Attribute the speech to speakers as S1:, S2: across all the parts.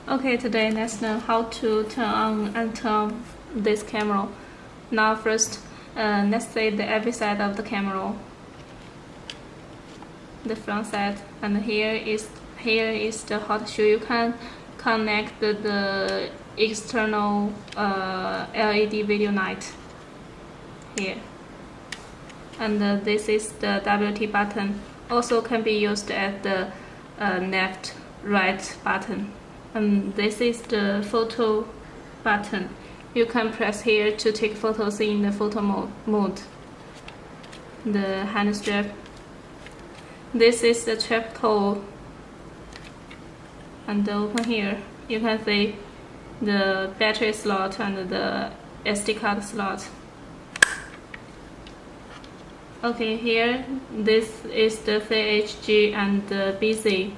S1: Okay, today let's learn how to turn on and turn off this camera. Now first, let's set the every side of the camera, the front side, and here is the hot shoe. You can connect the external LED video light here, and this is the WT button. Also can be used as the left right button. And this is the photo button. You can press here to take photos in the photo mode. The hand strap. This is the trap tool. And open here, you can see the battery slot and the SD card slot. Okay, here this is the CHG and the BZ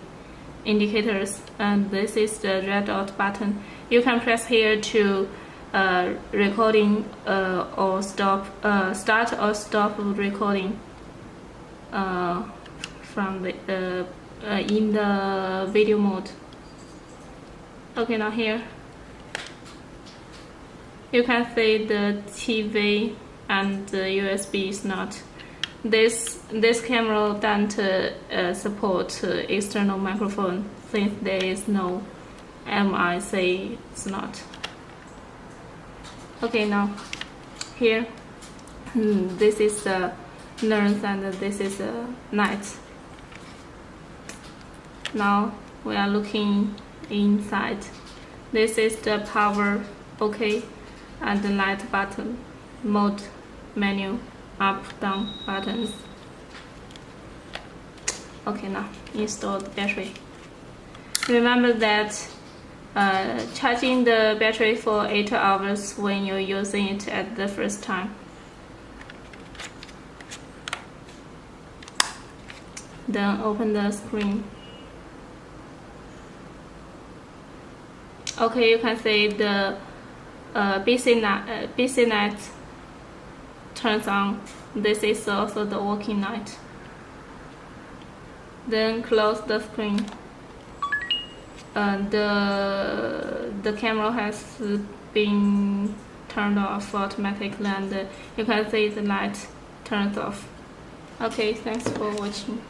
S1: indicators, and this is the red dot button. You can press here to recording or start or stop recording from the in the video mode. Okay, now here you can see the TV and the USB slot. This camera doesn't support external microphone since there is no MIC slot. Okay, now here this is the lens and this is the light. Now we are looking inside. This is the power, okay, and the light button, mode, menu, up, down buttons. Okay, now install the battery. Remember that charging the battery for 8 hours when you're using it at the first time. Then open the screen. Okay, you can see the BC light turns on. This is also the working light. Then close the screen. The camera has been turned off automatically, and you can see the light turns off. Okay, thanks for watching.